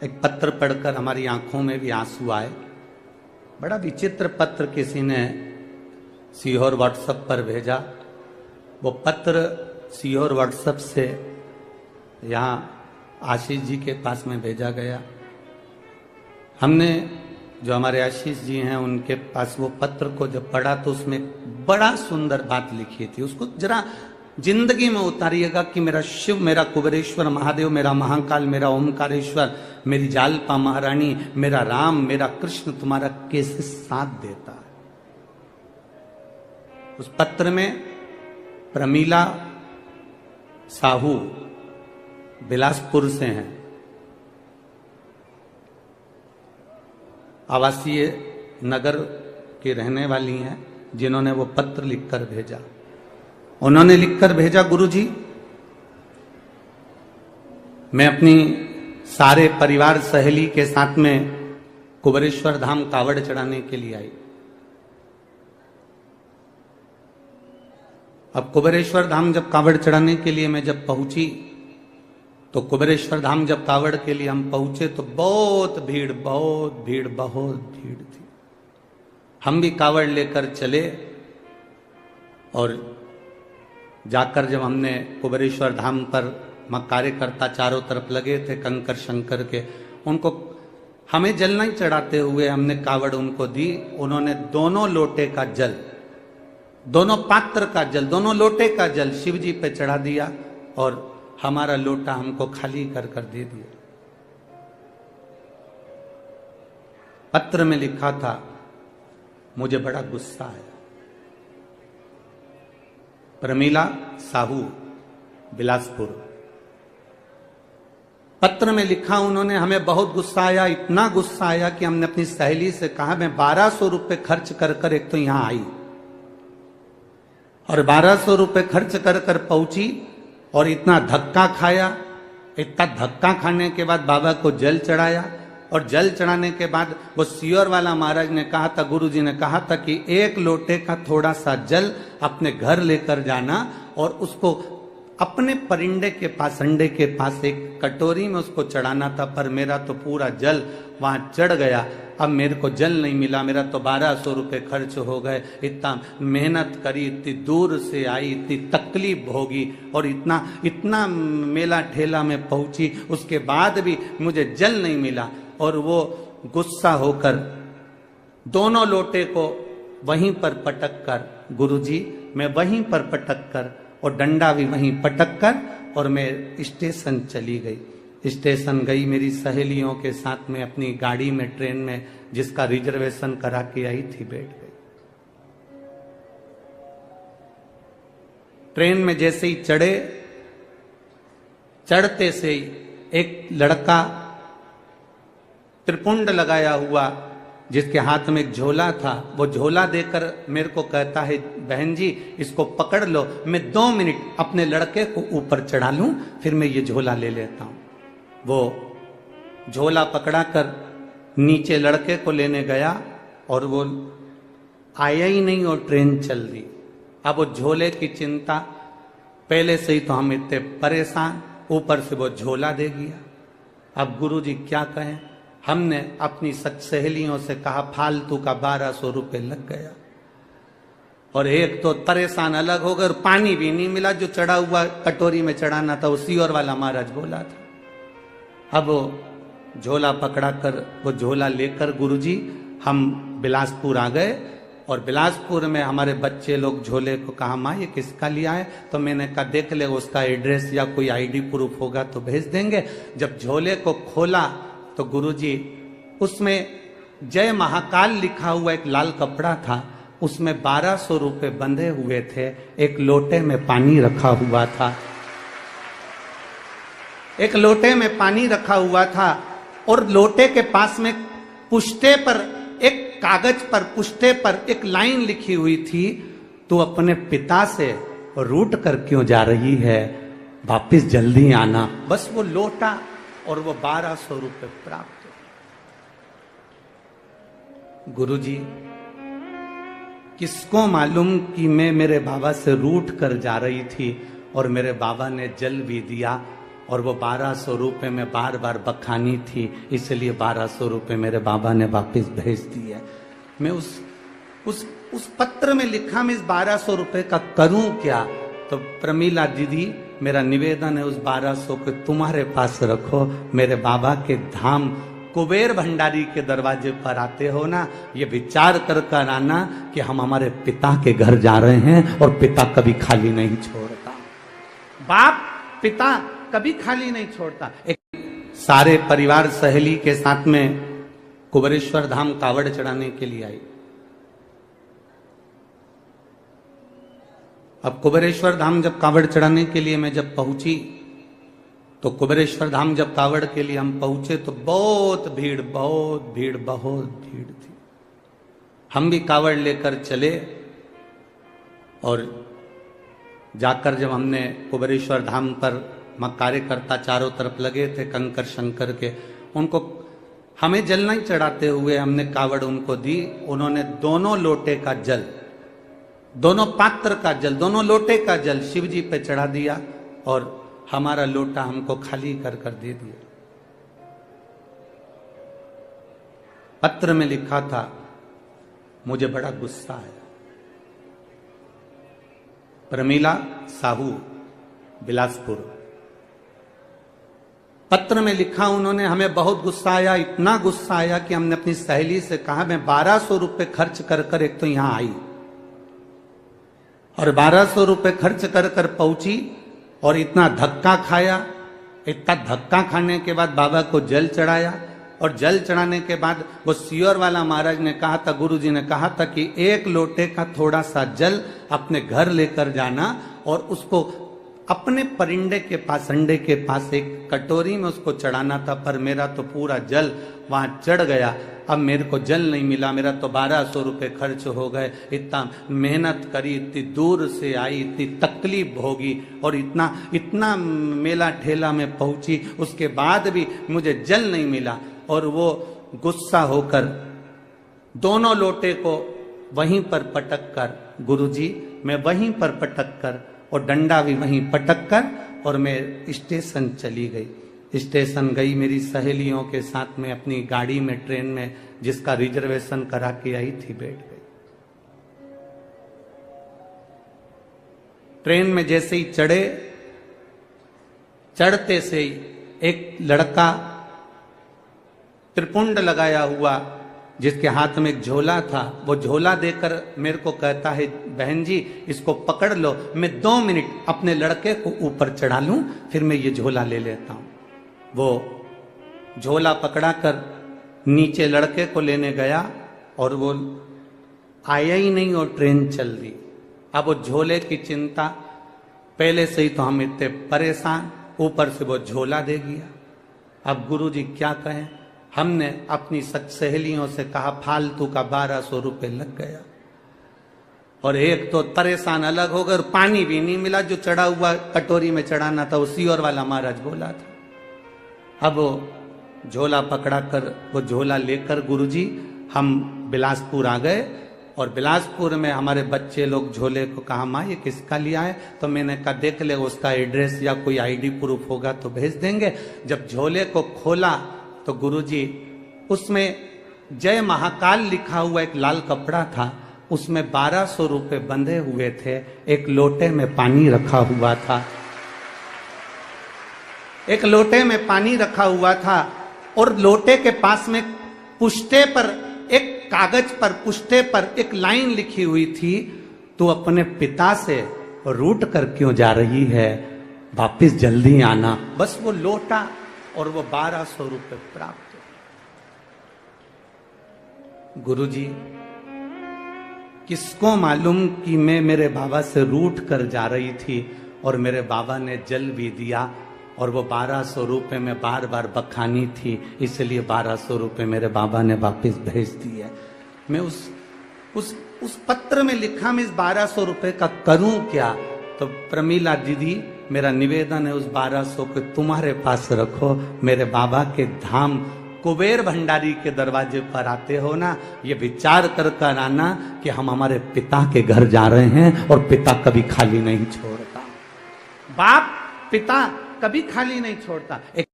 एक पत्र पढ़कर हमारी आंखों में भी आंसू आए। बड़ा विचित्र पत्र किसी ने सीहोर व्हाट्सएप पर भेजा। वो पत्र सीहोर व्हाट्सएप से यहाँ आशीष जी के पास में भेजा गया। हमने जो हमारे आशीष जी हैं उनके पास वो पत्र को जब पढ़ा तो उसमें बड़ा सुंदर बात लिखी थी। उसको जरा जिंदगी में उतारिएगा कि मेरा शिव, मेरा कुबेरेश्वर महादेव, मेरा महाकाल, मेरा ओमकारेश्वर, मेरी जालपा महारानी, मेरा राम, मेरा कृष्ण तुम्हारा कैसे साथ देता है। उस पत्र में प्रमीला साहू बिलासपुर से हैं, आवासीय नगर की रहने वाली हैं, जिन्होंने वो पत्र लिखकर भेजा। उन्होंने लिखकर भेजा, गुरुजी मैं अपनी सारे परिवार सहेली के साथ में कुबेरेश्वर धाम कावड़ चढ़ाने के लिए आई। अब कुबेरेश्वर धाम जब कावड़ चढ़ाने के लिए मैं जब पहुंची तो कुबेरेश्वर धाम जब कावड़ के लिए हम पहुंचे तो बहुत भीड़ थी। हम भी कावड़ लेकर चले और जाकर जब हमने कुबेरेश्वर धाम पर कार्यकर्ता चारों तरफ लगे थे कंकर शंकर के, उनको हमें जल नहीं चढ़ाते हुए हमने कावड़ उनको दी। उन्होंने दोनों लोटे का जल, दोनों पात्र का जल, दोनों लोटे का जल शिव जी पे चढ़ा दिया और हमारा लोटा हमको खाली कर कर दे दिया। पत्र में लिखा था, मुझे बड़ा गुस्सा आया। प्रमीला साहू बिलासपुर, पत्र में लिखा उन्होंने, हमें बहुत गुस्सा आया, इतना गुस्सा आया कि हमने अपनी सहेली से कहा मैं 1200 रुपए खर्च कर कर एक तो यहां आई और 1200 रुपए खर्च कर कर पहुंची और इतना धक्का खाया। इतना धक्का खाने के बाद बाबा को जल चढ़ाया और जल चढ़ाने के बाद वो सीहोर वाला महाराज ने कहा था, गुरु जी ने कहा था कि एक लोटे का थोड़ा सा जल अपने घर लेकर जाना और उसको अपने परिंदे के पास, अंडे के पास एक कटोरी में उसको चढ़ाना था। पर मेरा तो पूरा जल वहां चढ़ गया, अब मेरे को जल नहीं मिला, मेरा तो 1200 रुपए खर्च हो गए। इतना मेहनत करी, इतनी दूर से आई, इतनी तकलीफ भोगी और इतना मेला ठेला में पहुंची, उसके बाद भी मुझे जल नहीं मिला। और वो गुस्सा होकर दोनों लोटे को वहीं पर पटक कर, गुरुजी मैं वहीं पर पटक कर और डंडा भी वहीं पटक कर और मैं स्टेशन चली गई। स्टेशन गई मेरी सहेलियों के साथ में अपनी गाड़ी में, ट्रेन में, जिसका रिजर्वेशन करा के आई थी, बैठ गई। ट्रेन में जैसे ही चढ़े, चढ़ते से ही एक लड़का त्रिपुंड लगाया हुआ जिसके हाथ में एक झोला था, वो झोला देकर मेरे को कहता है, बहन जी इसको पकड़ लो, मैं 2 मिनट अपने लड़के को ऊपर चढ़ा लूं, फिर मैं ये झोला ले लेता हूं। वो झोला पकड़ा कर नीचे लड़के को लेने गया और वो आया ही नहीं और ट्रेन चल दी। अब वो झोले की चिंता, पहले से ही तो हम इतने परेशान, ऊपर से वो झोला दे गया। अब गुरुजी क्या कहें, हमने अपनी सहेलियों से कहा फालतू का 1200 रुपए लग गया और एक तो परेशान अलग हो गए और पानी भी नहीं मिला, जो चढ़ा हुआ कटोरी में चढ़ाना था वो सीहोर वाला महाराज बोला था। अब वो झोला पकड़ा कर, वो झोला लेकर गुरुजी हम बिलासपुर आ गए और बिलासपुर में हमारे बच्चे लोग झोले को कहा, माँ ये किसका लिया है? तो मैंने कहा देख ले, उसका एड्रेस या कोई आईडी प्रूफ होगा तो भेज देंगे। जब झोले को खोला तो गुरुजी उसमें जय महाकाल लिखा हुआ एक लाल कपड़ा था, उसमें 1200 रुपए बंधे हुए थे, एक लोटे में पानी रखा हुआ था, एक लोटे में पानी रखा हुआ था और लोटे के पास में पुष्टे पर, एक कागज पर, पुष्टे पर एक लाइन लिखी हुई थी, तू अपने पिता से रूठ कर क्यों जा रही है, वापिस जल्दी आना। बस वो लोटा और वो 1200 रुपए प्राप्त। गुरुजी किसको मालूम कि मैं मेरे बाबा से रूठ कर जा रही थी और मेरे बाबा ने जल भी दिया और वो 1200 रुपये में बार बार बखानी थी, इसलिए 1200 रुपये मेरे बाबा ने वापस भेज दिए। मैं उस पत्र में लिखा मैं इस 1200 रुपये का करूं क्या? तो प्रमीला दीदी, मेरा निवेदन है उस 1200 को तुम्हारे पास रखो। मेरे बाबा के धाम कुबेर भंडारी के दरवाजे पर आते हो ना, ये विचार कर कर आना कि हम हमारे पिता के घर जा रहे हैं और पिता कभी खाली नहीं छोड़ता। बाप पिता कभी खाली नहीं छोड़ता। एक सारे परिवार सहेली के साथ में कुबेरेश्वर धाम कावड़ चढ़ाने के लिए आई। अब कुबेरेश्वर धाम जब कावड़ चढ़ाने के लिए मैं जब पहुंची, तो कुबेरेश्वर धाम जब कावड़ के लिए हम पहुंचे तो बहुत भीड़ थी। हम भी कावड़ लेकर चले और जाकर जब हमने कुबेरेश्वर धाम पर कार्यकर्ता चारों तरफ लगे थे कंकर शंकर के, उनको हमें जल नहीं चढ़ाते हुए हमने कावड़ उनको दी। उन्होंने दोनों लोटे का जल, दोनों पात्र का जल, दोनों लोटे का जल शिव जी पे चढ़ा दिया और हमारा लोटा हमको खाली कर कर दे दिया। पत्र में लिखा था, मुझे बड़ा गुस्सा आया। प्रमीला साहू, बिलासपुर। पत्र में लिखा उन्होंने, हमें बहुत गुस्सा आया, इतना गुस्सा आया कि हमने अपनी सहेली से कहा मैं 1200 रुपये खर्च कर कर एक तो यहां आई और 1200 रुपये खर्च कर कर पहुंची और इतना धक्का खाया। इतना धक्का खाने के बाद बाबा को जल चढ़ाया और जल चढ़ाने के बाद वो सियोर वाला महाराज ने कहा था, गुरु जी ने कहा था कि एक लोटे का थोड़ा सा जल अपने घर लेकर जाना और उसको अपने परिंदे के पास, अंडे के पास एक कटोरी में उसको चढ़ाना था। पर मेरा तो पूरा जल वहां चढ़ गया, अब मेरे को जल नहीं मिला, मेरा तो 1200 रुपये खर्च हो गए। इतना मेहनत करी, इतनी दूर से आई, इतनी तकलीफ होगी और इतना मेला ठेला में पहुंची, उसके बाद भी मुझे जल नहीं मिला। और वो गुस्सा होकर दोनों लोटे को वहीं पर पटक कर, गुरुजी मैं वहीं पर पटक कर और डंडा भी वहीं पटक कर और मैं स्टेशन चली गई। स्टेशन गई मेरी सहेलियों के साथ में अपनी गाड़ी में, ट्रेन में, जिसका रिजर्वेशन करा के आई थी, बैठ गई। ट्रेन में जैसे ही चढ़े, चढ़ते से ही एक लड़का त्रिपुंड लगाया हुआ जिसके हाथ में एक झोला था, वो झोला देकर मेरे को कहता है, बहन जी इसको पकड़ लो, मैं 2 मिनट अपने लड़के को ऊपर चढ़ा लूं, फिर मैं ये झोला ले लेता हूं। वो झोला पकड़ा कर नीचे लड़के को लेने गया और वो आया ही नहीं और ट्रेन चल दी। अब वो झोले की चिंता, पहले से ही तो हम इतने परेशान, ऊपर से वो झोला दे गया। अब गुरुजी क्या कहें, हमने अपनी सहेलियों से कहा फालतू का 1200 रुपये लग गया और एक तो परेशान अलग हो गए, पानी भी नहीं मिला, जो चढ़ा हुआ कटोरी में चढ़ाना था, उसी और वाला महाराज बोला था। अब वो झोला पकड़ा कर, वो झोला लेकर गुरुजी हम बिलासपुर आ गए और बिलासपुर में हमारे बच्चे लोग झोले को कहा, माँ ये किसका लिया है? तो मैंने कहा देख ले, उसका एड्रेस या कोई आईडी प्रूफ होगा तो भेज देंगे। जब झोले को खोला तो गुरुजी उसमें जय महाकाल लिखा हुआ एक लाल कपड़ा था, उसमें 1200 रुपये बंधे हुए थे, एक लोटे में पानी रखा हुआ था, एक लोटे में पानी रखा हुआ था और लोटे के पास में पुष्टे पर, एक कागज पर, पुष्टे पर एक लाइन लिखी हुई थी, तू अपने पिता से रूठ कर क्यों जा रही है, वापिस जल्दी आना। बस वो लोटा और वो 1200 रुपये प्राप्त। गुरुजी किसको मालूम कि मैं मेरे बाबा से रूठ कर जा रही थी और मेरे बाबा ने जल भी दिया और वो 1200 रुपये में बार बार बखानी थी, इसलिए 1200 रुपये मेरे बाबा ने वापस भेज दिए। मैं उस पत्र में लिखा मैं इस 1200 रुपये का करूं क्या? तो प्रमीला दीदी, मेरा निवेदन है उस 1200 को तुम्हारे पास रखो। मेरे बाबा के धाम कुबेर भंडारी के दरवाजे पर आते हो ना, ये विचार कर कर आना कि हम हमारे पिता के घर जा रहे हैं और पिता कभी खाली नहीं छोड़ता। बाप पिता कभी खाली नहीं छोड़ता। एक